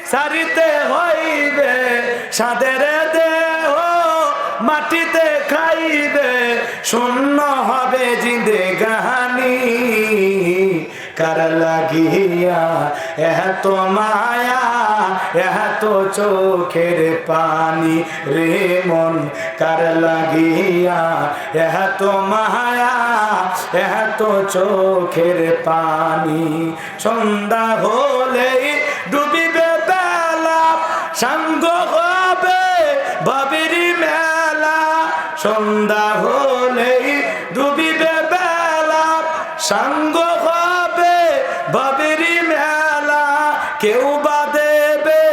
সারিতে হইবে সাদের দেহ মাটিতে খাইবে শূন্য হবে জিন্দেগানি কার লাগিয়া এত মায়া এত চোখের পানি রে মন কার লাগিয়া এত মায়া এত চোখের পানি সন্ধ্যা হলেই ডুবিবে বেলা সাঙ্গ হবে ভাবের মেলা সন্ধ্যা হলেই ডুবিবে বেলা সাঙ্গ হবে ভাবের মেলা কেউ বা দেবে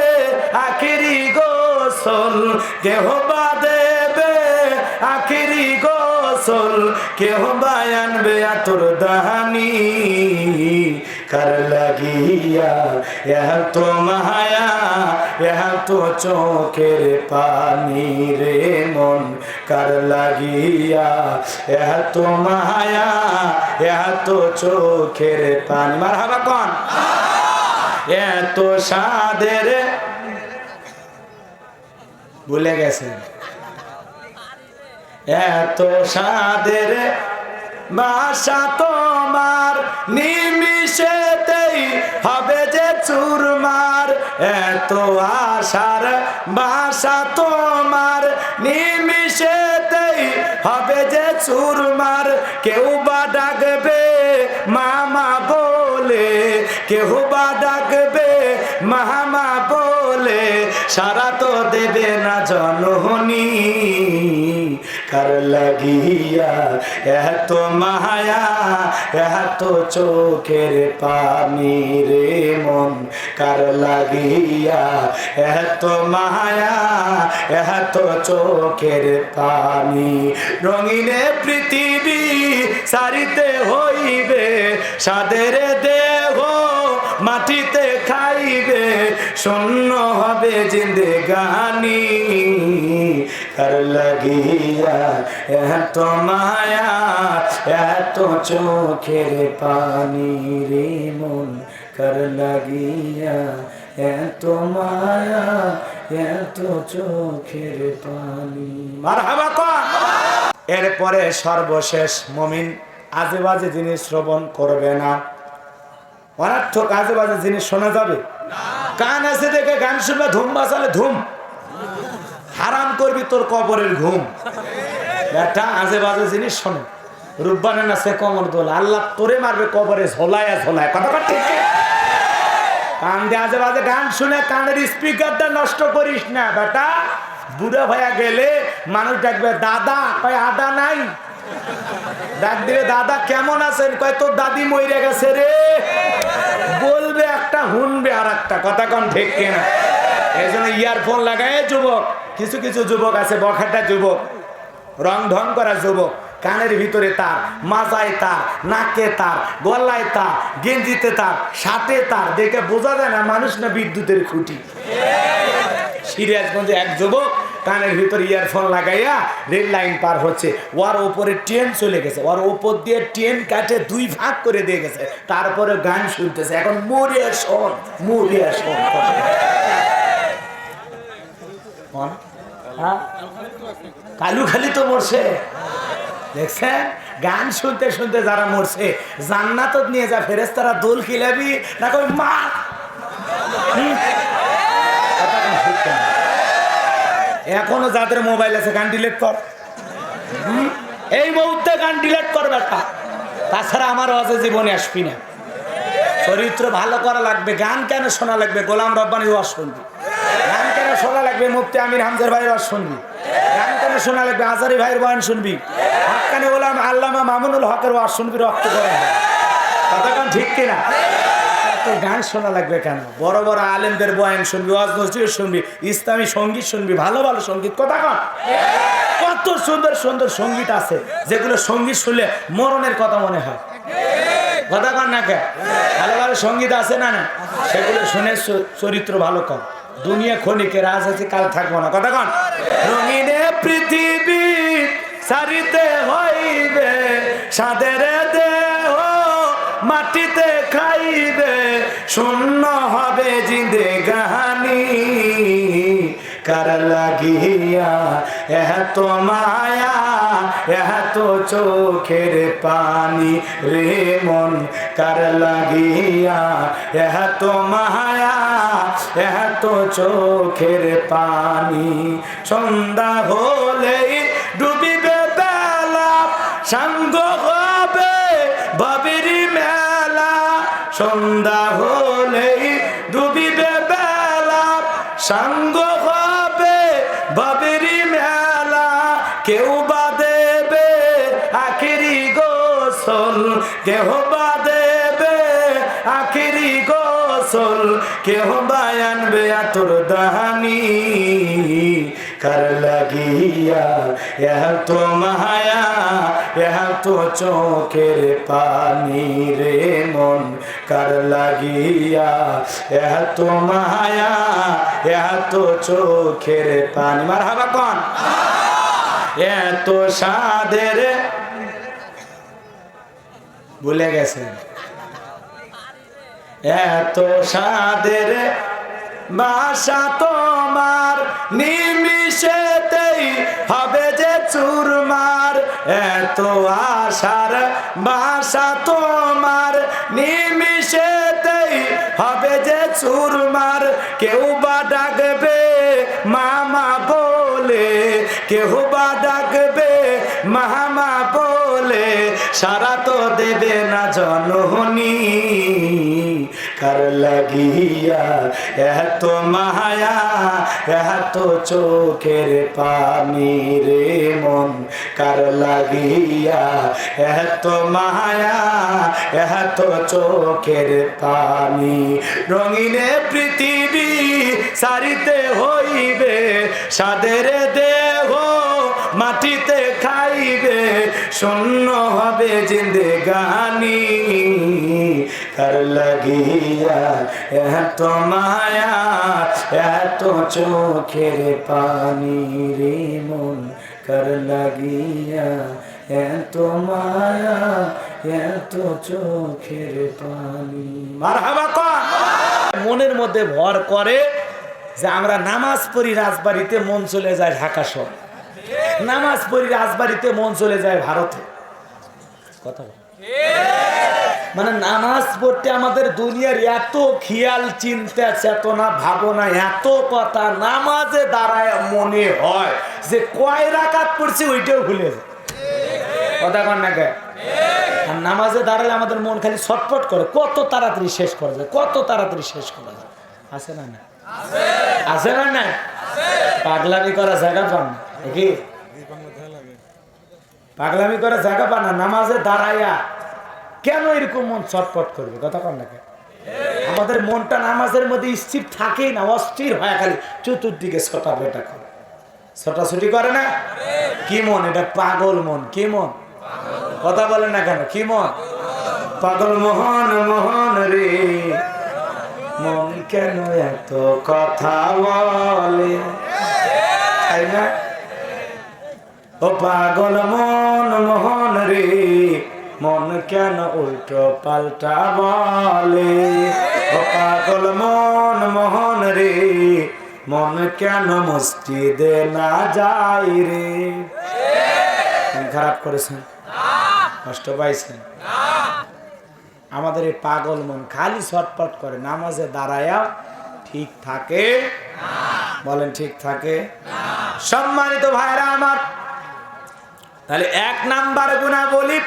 আখেরি গোসল কেউ বা দেবে আখেরি গোসল কেউ বা আনবে আতর দাহানি কার লাগিয়া এত মায়া এত চোখের পানি রে মন কার লাগিয়া এত মায়া এত চোখের পানি মারহাবা কোন এত সাদের ভুলে গেছেন এত সাদের বাসা তোমার নিমিষেতেই হবে যে চুরমার এত আশার বাসা তোমার নিমিষেতেই হবে যে চুরমার কেউ বা ডাকবে মামা বলে কেউ বা ডাকবে মামা বলে সারা তো দেবে না জননী কার লাগিয়া এত মায়া এত চোখের পানি রে মন কার লাগিয়া এত মায়া এত চোখের পানি রঙিনে পৃথিবী সারিতে হইবে সাদের দেহ মাটিতে খাইবে শূন্য হবে জিন্দেগানি কার লাগিয়া এত মায়া এত চোখের পানি রে মন কার লাগিয়া এত মায়া এত চোখের পানি মারহাবা কোন এরপরে সর্বশেষ মুমিন আজে বাজে জিনিস শ্রবণ করবে না অনার্থক আজে বাজে জিনিস শোনা যাবে কান আছে দেখে গান শুনবে ধুম বাজালে ধুম হারাম করবি তোর কবরের ঘুম এটা আজে বাজে জিনিস শোনে রূপবানে নাচে কমর দোল আল্লাহ তোরে মারবে কবরে ঝোলায় ঝোলায় কথা ঠিক কান দিয়ে আজে বাজে গান শুনে কানের স্পিকারটা নষ্ট করিস না বেটা বুড়া ভাইয়া গেলে মানুষ ডাকবে দাদা কয় আদা নাই ডাক দিবে দাদা কেমন আছেন কয় তোর দাদি মরে গেছে রে বলবে একটা শুনবে আর একটা কথা কন ঠিক কিনা এই জন্য ইয়ারফোন লাগায় যুবক কিছু কিছু যুবক আছে বখাটা যুবক রং ঢং করা যুবক কানের ভিতরে তার মাজায় তার নাকে তার গলায় তার গেঞ্জিতে তার শার্টে তার দেখে বোঝা যায় না মানুষ না বিদ্যুতের খুঁটি সিরাজগঞ্জে এক যুবক কানের ভিতরে ইয়ারফোন লাগাইয়া রেল লাইন পার হচ্ছে ওর উপরে ট্রেন চলে গেছে ওর উপর দিয়ে ট্রেন কাটে দুই ভাগ করে দিয়ে গেছে তারপরে গান শুনতেছে এখন মরিয়া শোন কালু খালি তো মরছে দেখছেন গান শুনতে শুনতে যারা মরছে জান্নাত নিয়ে যা ফেরেশতারা দোল খিলাবি না কই মা এখনো যাদের মোবাইল আছে গান ডিলিট কর এই মুহূর্তে গান ডিলিট কর বেটা তাছাড়া আমার ওয়াজে জীবনে আসবি না চরিত্র ভালো করা লাগবে গান কেন শোনা লাগবে গোলাম রব্বানির ওয়াজ শুনবি গান কেন শোনা লাগবে মুফতি আমির হামজার ভাইয়ের ওয়াজ শুনবি গান কেন শোনা লাগবে আজারি ভাইয়ের বয়ান শুনবি হক্কানি গোলাম আল্লামা মামুনুল হকের ওয়াজ শুনবি রক্ত করে কথা কোন ঠিক কিনা গান শোনা লাগবে কেন বড় বড় আলেমদের বয়ান শুনবি ওয়াজ নজরুল শুনবি ইসলামী সঙ্গীত শুনবি ভালো ভালো সঙ্গীত কথা কন কত সুন্দর সুন্দর সঙ্গীত আছে যেগুলো সঙ্গীত শুনলে মরণের কথা মনে হয় কথা কন না কে ভালো ভালো সঙ্গীত আছে না না সেগুলো শুনে চরিত্র ভালো কর দুনিয়া ক্ষণিকে রাজ আছে কাল থাকবো না কথা কন রঙিনে পৃথিবী সারিতে হইবে সাদের দেহ মাটিতে খাইবে শূন্য হবে জিন্দেগানি কার লাগিয়া এত মায়া এত চোখের পানি রে মন কার লাগিয়া এত মায়া এত চোখের পানি সন্ধ্যা হলেই ডুবিবে বেলা সাঙ্গ হবে বাবির মেলা সন্ধ্যা হলেই ডুবিবে বেলা সাঙ্গ হবে বাবির মেলা কেউ বা দেবে আখিরি গোসল কেউ বা দেবে আখিরি গোসল কেউ বা আনবে আতর দানি কার লাগিয়া এত মায়া এত চোখের পানি রে মন কার লাগিয়া এত মায়া এত চোখের পানি মারহাবা কোন এত সাদের ভুলে গেছেন এত সাদের বাসা তোমার নিমিষেতেই হবে যে চুরমার এত আশার বাসা তোমার নিমিষেতেই হবে যে চুরমার কেউ বা ডাকবে মামা বলে কেউ বা ডাকবে মামা বলে সারা তো দেবে না জননী কার লাগিয়া এত মায়া এত চোখের পানি রে মন কার লাগিয়া এত মায়া এত চোখের পানি রঙিনে পৃথিবী সারিতে হইবে সাদের দেহ মাটিতে খাইবে শূন্য হবে জিন্দেগানি কার লাগিয়া এত মায়া এত চোখের পানি রে মন কার লাগিয়া এত মায়া এত চোখের পানি মারহাবা কোন মনের মধ্যে ভর করে যে আমরা নামাজ পড়ি রাজবাড়িতে মন চলে যায় ঢাকা শহর নামাজ পড়ি রাজবাড়িতে মন চলে যায় ভারতে কথা মানে নামাজ পড়তে আমাদের দুনিয়ার এত খেয়াল চিন্তা চেতনা ভাবনা এত কথা নামাজে দাঁড়ায় মনে হয় যে কয় রাকাত পড়ছি ওইটাও ভুলে যায় কথা কন না কে আর নামাজে দাঁড়ালে আমাদের মন খালি ছটফট করে কত তাড়াতাড়ি শেষ করা যায় কত তাড়াতাড়ি শেষ করা যায় আছে না না আছে না না পাগলামি করা জায়গা পান না কি পাগলামি করা জায়গা পান না নামাজে দাঁড়াইয়া কেন এরকম মন ছটফট করবে কথা কন না আমাদের মনটা নামাজের মধ্যে স্থির থাকেই না অস্থির হয় খালি চতুর্দিকে ছটা বেটা করে ছটাছুটি করে না কি মন এটা পাগল মন কি মন কথা বলেন না কেন কি মন পাগল মোহন মোহন রে মন কেন এত কথা বলে তাই না ও পাগল মন মোহন রে মন কেন উল্টো পাল্টা বলে ও পাগল মন মোহন রে মন কেন মসজিদে না যায় রে খারাপ করেছেন কষ্ট পাইছেন আমাদের এই পাগল মন খালি ছটফট করে নামাজে দাঁড়ায়া ঠিক থাকে বলেন ঠিক থাকে সম্মানিত ভাইরা আমার তাহলে এক নাম্বার গুনাহ বলি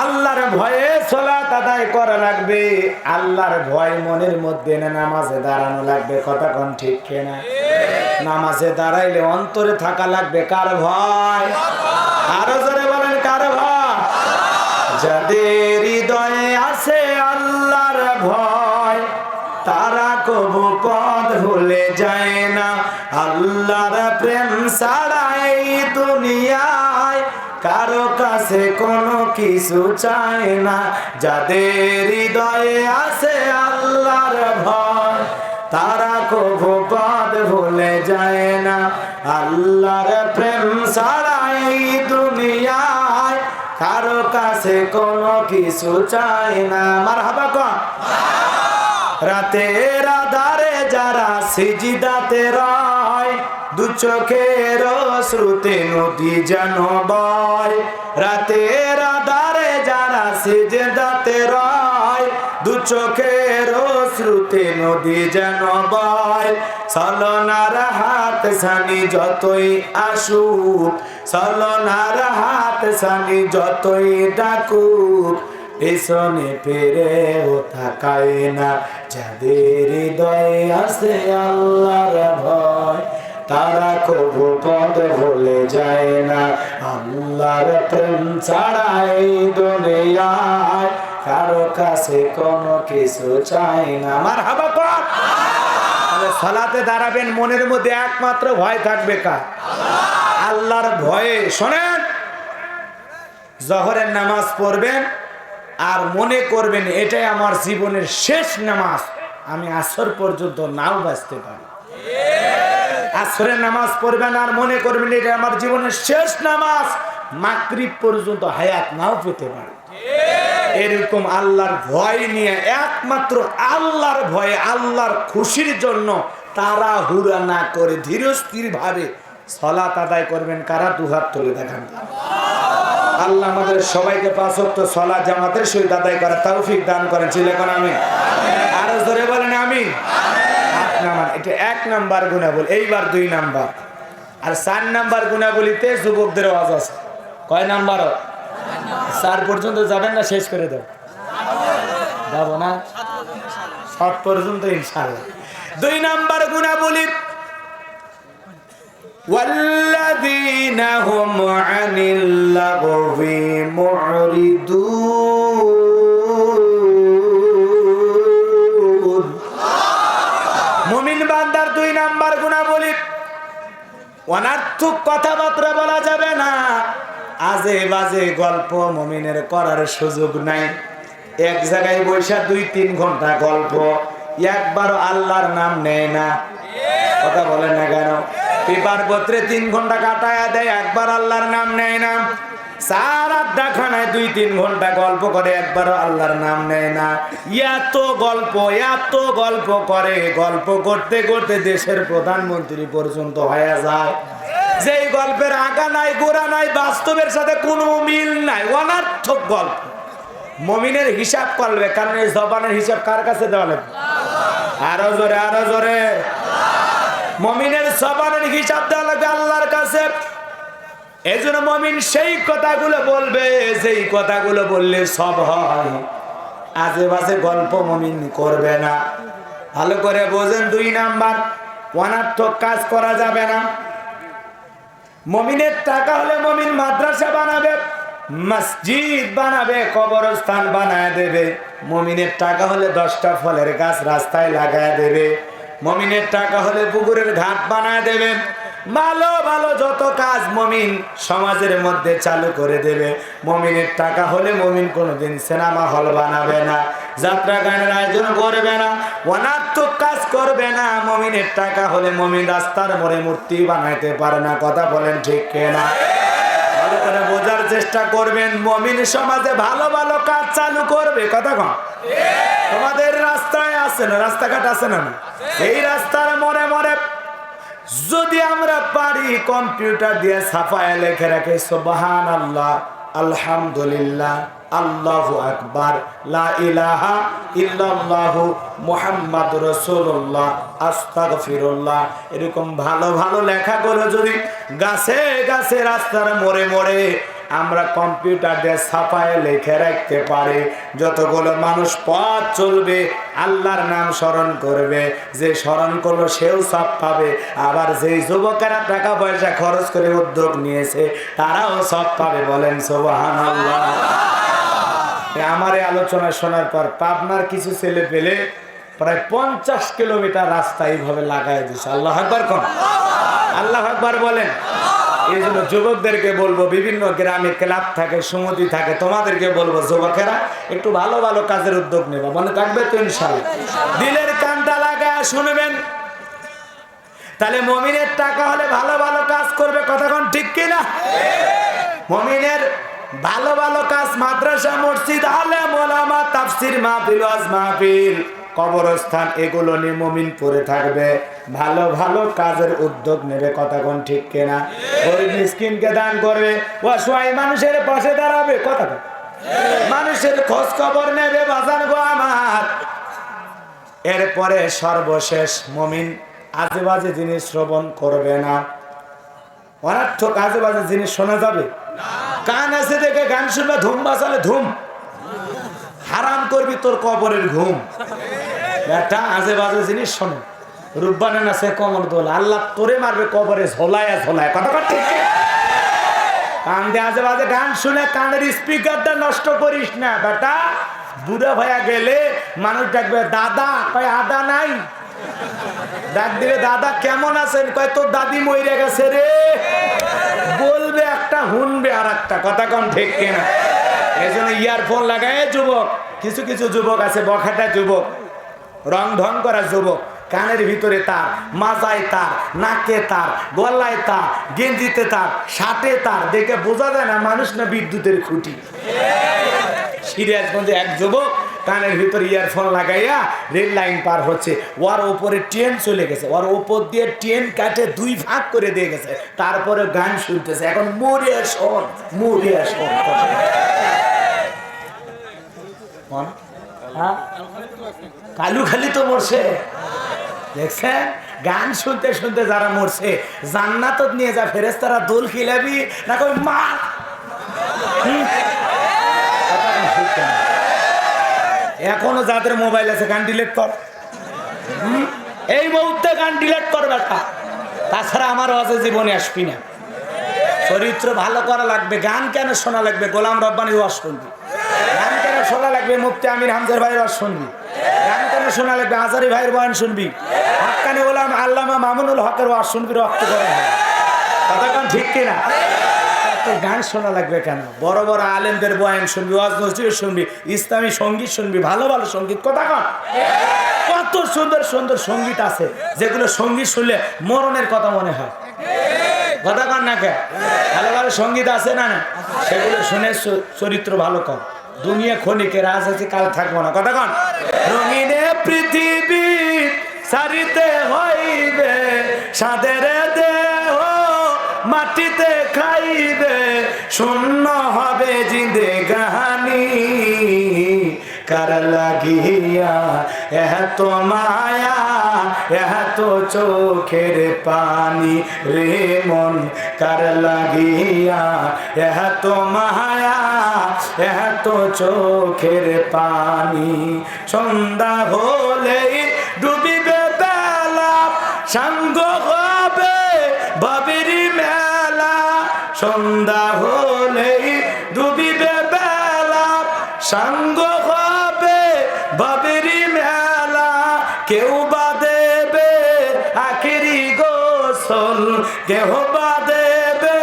আল্লাহর ভয়ে সালাত আদায় করা লাগবে আল্লাহর ভয় মনের মধ্যে না নামাজে দাঁড়ানো লাগবে কথা কোন ঠিক কিনা নামাজে দাঁড়াইলে অন্তরে থাকা লাগবে কার ভয় আরো জোরে বলেন কার ভয় যাদের হৃদয়ে আছে আল্লাহর ভয় তারা কবু পথ ভুলে যায় না আল্লাহর প্রেম ছাড়া এই দুনিয়ায় কারো কাছে কোনো কিছু চায় না যাদের হৃদয়ে আছে আল্লাহর ভয় তারা কবু পথ ভুলে যায় না আল্লাহর প্রেম ছাড়া এই দুনিয়ায় কারো কাছে কোনো কিছু চায় না মারহাবা কোন রাতের আধারে যারা সিজদাতে রয় দু চোখের শ্রুতে নদী যেন বয়, রাতের আধারে যারা সিজদাতে রয়, দু চোখের শ্রুতে নদী যেন বয়। ছলনার হাত ছানি যতই আসুক, ছলনার হাত ছানি যতই ডাকুক, পেছনে ফিরেও তাকায় না। যাদের হৃদয়ে আছে আল্লাহর ভয়, তারা কবু পদ ভুলে যায় না। আল্লাহর প্রেম ছাড়া এই দুনিয়ায় কারো কাছে কোনো কিছু চাই না। মারহাবা কর। তাহলে সালাতে দাঁড়াবেন, মনের মধ্যে একমাত্র ভয় থাকবে কার? আল্লাহর ভয়ে। শোনেন, জোহরের নামাজ পড়বেন আর মনে করবেন এটাই আমার জীবনের শেষ নামাজ, আমি আসর পর্যন্ত নাও বাঁচতে পারি। আসরের নামাজ পড়বেন আর মনে করবেন এটা আমার জীবনের শেষ নামাজ, মাগরিব পর্যন্ত হায়াত নাও পেতে পারি। এরকম আল্লাহর ভয় নিয়ে, একমাত্র আল্লাহর ভয়ে, আল্লাহর খুশির জন্য তাড়াহুড়া না করে ধীরস্থির ভাবে সালাত আদায় করবেন। কারা? দুহাত তুলে দেখান। আল্লাহ আমাদের সবাইকে পাঁচ ওয়াক্ত সালাত জামাতের সহিত আদায় করার তৌফিক দান করেন। চিল্লান আমিন। আরো জোরে বলেন আমিন। এটা 1 নাম্বার গুনাহবল। এইবার 2 নাম্বার আর 4 নাম্বার গুনাহবলিতে যুবকদের ওয়াজ আছে। কয় নাম্বার? 4 পর্যন্ত যাবেন না শেষ করে দাও? যাব না, 7 পর্যন্ত ইনশাআল্লাহ। 2 নাম্বার গুনাহবলি, والذين هم عن اللغو معرضون। মুমিন বান্দার 2 নাম্বার গুনাহবলি, অনার্থক কথাবার্তা বলা যাবে না, আজে বাজে গল্প মুমিনের করার সুযোগ নাই। এক জায়গায় বৈশা 2-3 ঘন্টা গল্প, একবারও আল্লাহর নাম নেয় না। কথা বলেন না কেন? পেপার পত্রে 3 ঘন্টা কাটায়া দেয়, একবার আল্লাহর নাম নেয় না। 4 আড্ডাখানায় 2-3 ঘন্টা গল্প করে, একবারও আল্লাহর নাম নেয় না। এত গল্প করে, গল্প করতে করতে দেশের প্রধানমন্ত্রী পর্যন্ত হয়ে যায়। যেই গল্পের আগা নাই গোড়া নাই, বাস্তবের সাথে কোনো মিল নাই, অনর্থক গল্প। মুমিনের হিসাব করবে, কারণ এই জবানের হিসাব কার কাছে দেওয়া লাগবে? আরো জোরে। মুমিনের জবানের হিসাব দেওয়া লাগবে আল্লাহর কাছে। এজন্য মুমিন সেই কথাগুলো বলবে যেই কথাগুলো বললে সব হয়। আজে বাজে গল্প মুমিন করবে না। ভালো করে বোঝেন। 2 নাম্বার, অনর্থক কাজ করা যাবে না। মুমিনের টাকা হলে মুমিন মাদ্রাসা বানাবে, মসজিদ বানাবে, কবরস্থান বানায় দেবে। মুমিনের টাকা হলে 10টা ফলের গাছ রাস্তায় লাগায় দেবে। মুমিনের টাকা হলে পুকুরের ঘাট বানায় দেবে। ভালো ভালো যত কাজ মুমিন সমাজের মধ্যে চালু করে দেবে। মুমিনের টাকা হলে মুমিন কোনোদিন সিনেমা হল বানাবে না, যাত্রা গানের আয়োজন করবে না, অনার্থক কাজ করবে না। মুমিনের টাকা হলে মুমিন রাস্তার মোড়ে মূর্তি বানাইতে পারে না। কথা বলেন ঠিক কিনা? ভালো করে বোঝার চেষ্টা করবেন। মুমিন সমাজে ভালো ভালো কাজ চালু করবে। কথা কন। তোমাদের রাস্তায় আছে না, রাস্তাঘাট আছে না? এই রাস্তার মোড়ে মোড়ে যদি আমরা পারি কম্পিউটার দিয়ে ছাপায় লেখে রাখে সুবহানাল্লাহ, আলহামদুলিল্লাহ, আল্লাহু আকবার, লা ইলাহা ইল্লাল্লাহু মুহাম্মাদুর রাসূলুল্লাহ, আস্তাগফিরুল্লাহ, এরকম ভালো ভালো লেখাগুলো যদি গাছে গাছে রাস্তার মোড়ে মোড়ে আমরা কম্পিউটার দিয়ে ছাপায় লিখে রাখতে পারি, যতগুলো মানুষ পথ চলবে আল্লাহর নাম স্মরণ করবে, যে স্মরণ করলো সেও সব পাবে, আবার যেই যুবকেরা টাকা পয়সা খরচ করে উদ্যোগ নিয়েছে তারাও সব পাবে। বলেন সুবহানাল্লাহ। আমার এই আলোচনা শোনার পর পাবনার কিছু ছেলে পেলে প্রায় 50 কিলোমিটার রাস্তা এইভাবে লাগাই দিচ্ছে। আল্লাহু আকবার কোন? আল্লাহু আকবার বলেন। এই জন্য যুবকদেরকে বলবো, বিভিন্ন গ্রামে ক্লাব থাকে, সমিতি থাকে, তোমাদেরকে বলবো যুবকেরা একটু ভালো ভালো কাজের উদ্যোগ নেবা। মনে থাকবে তো ইনশাআল্লাহ? দিলের কানটা লাগায় শুনবেন। তাহলে মুমিনের টাকা হলে ভালো ভালো কাজ করবে। কথা কোন ঠিক কিনা? মুমিনের ভালো ভালো কাজ, মাদ্রাসা, মসজিদ, আলেম ওলামা, তাফসীর মাহফিল, ওয়াজ মাহফিল, কবরস্থান এগুলো নিয়ে মুমিন পড়ে থাকবে, ভালো ভালো কাজের উদ্যোগ নেবে। কথা কোন ঠিক কিনা? গরিব মিসকিনকে দান করবে, অসহায় মানুষের পাশে দাঁড়াবে। কথা মানুষের খোঁজ খবর নেবে। বাজার গো আমার, এরপরে সর্বশেষ মুমিন আজে বাজে জিনিস শ্রবণ করবে না। অনার্থক আজে বাজে জিনিস শোনা যাবে। কান আছে দেখে গান শুনবে, ধুম বাজালে ধুম, হারাম করবি তোর কবরের ঘুম। একটা আজে বাজে জিনিস শোনে, রূপবানে না সে কমর দোল, আল্লাহ তোরে মারবে কবরে ঝোলায় ঝোলায়। কথা ঠিক। কান দিয়ে আজে বাজে গান শুনে কানের স্পিকারটা নষ্ট করিস না বেটা। বুড়া ভাইয়া গেলে মানুষ ডাকবে দাদা, কয় আদা নাই। ডাক দিলে দাদা কেমন আছেন, কয় তোর দাদি মরে গেছে রে। বলবে একটা, শুনবে আর একটা। কথা কম ঠিক কিনা? এই জন্য ইয়ারফোন লাগায় যুবক, কিছু কিছু যুবক আছে বখাটা যুবক, রং ঢং করা যুবক, কানের ভিতরে তার, মাজায় তার, নাকে তার, গলায় তার, গেঞ্জিতে তার, শার্টে তার, দেখে বোঝা যায় না মানুষ না বিদ্যুতের খুঁটি। সিরাজগঞ্জে এক যুবক কানের ভিতরে ইয়ারফোন লাগাইয়া রেল লাইন পার হচ্ছে, ওর ওপরে ট্রেন চলে গেছে, ওর ওপর দিয়ে ট্রেন কাটে 2 ভাগ করে দিয়ে গেছে, তারপরে গান শুনতেছে। এখন মরিয়া শোন, মরিয়া শোন। কালু খালি তো মরছে, দেখছেন? গান শুনতে শুনতে যারা মরছে, জান্নাত নিয়ে যা ফেরেশতারা দোল খিলাবি না কই মা। এখনো যাদের মোবাইল আছে গান ডিলিট কর, এই মুহূর্তে গান ডিলিট কর বেটা। তাছাড়া আমার ওয়াজে জীবনে আসবি না। চরিত্র ভালো করা লাগবে। গান কেন শোনা লাগবে? গোলাম রব্বানির ওয়াজ শুনবি। গান কেন শোনা লাগবে? মুফতি আমির হামজার ভাইয়ের ওয়াজ শুনবি। গান কেন শোনা লাগবে? আজারি ভাইয়ের বয়ান শুনবি। হক্কানি গোলাম আল্লামা মামুনুল হকের ওয়াজ শুনবি। রক্ত করে কথা কোন ঠিক কিনা? গান শোনা লাগবে কেন? বড় বড় আলেমদের বয়ান শুনবি, ওয়াজ নজরুল শুনবি, ইসলামী সঙ্গীত শুনবি, ভালো ভালো সঙ্গীত। কথা কন, কত সুন্দর সুন্দর সঙ্গীত আছে যেগুলো সঙ্গীত শুনলে মরণের কথা মনে হয়। কথা কন না কে? ভালো ভালো সঙ্গীত আছে না না? সেগুলো শুনে চরিত্র ভালো কর। দুনিয়া ক্ষণিকের, আজ আছে কাল থাকবো না। কথা কন। রঙিনে পৃথিবী সারিতে হইবে, সাদের দেহ মাটিতে খাইবে, শূন্য হবে জিন্দেগানি। কার লাগিয়া এত মায়া, এত চোখের পানি রে মন, কার লাগিয়া এত মায়া, এত চোখের পানি। সন্ধ্যা হলেই ডুবিবে বেলা, সাঙ্গ হবে বাবির মেলা। সন্ধ্যা হলেই ডুবিবে বেলা, সাঙ্গ হবে বাবির মেলা। কেউ বা দেবে আখিরি গোসল, কেউ বা দেবে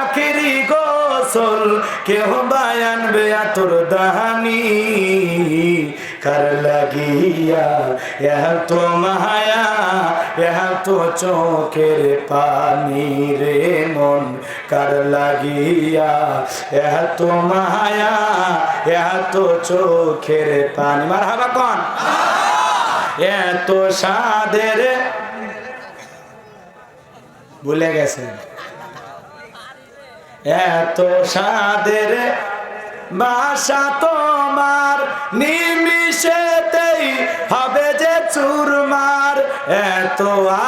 আখিরি গোসল, কেউ বা আনবে আতর দানি। কার লাগিয়া এত মায়া, এত চোখের পানি রে মন, কার লাগিয়া এত মায়া, এত চোখের পানি। মারহাবা কোন? এত সাদের, ভুলে গেছেন? এত সাদের বাসা তোমার, নিমিষেতেই হবে যে চুরমার। এত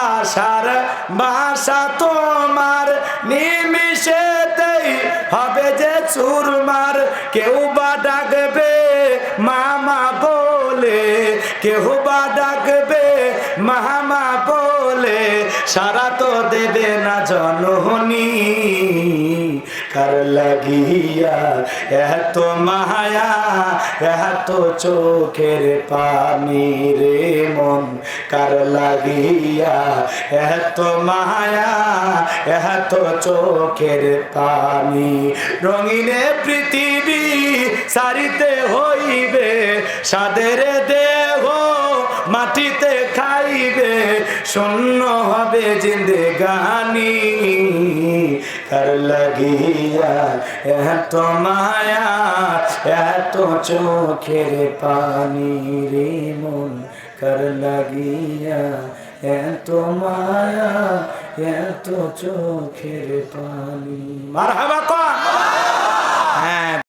আশার বাসা তোমার, নিমিষেতেই হবে যে চুরমার। কেউ বা ডাকবে মামা বলে, কেউ বা ডাকবে মামা বলে, সারা তো দেবে না জননী। কার লাগিয়া এত মায়া, এত চোখের পানি রে মন, কার লাগিয়া এত মায়া, এত চোখের পানি। রঙিনে পৃথিবী সারিতে হইবে, সাদের দেহ মাটিতে খাইবে, শূন্য হবে জিন্দেগানি। কার লাগিয়া এত মায়া এত চোখের পানি রে মন কার লাগিয়া এত মায়া এত চোখের পানি। মারহাবা।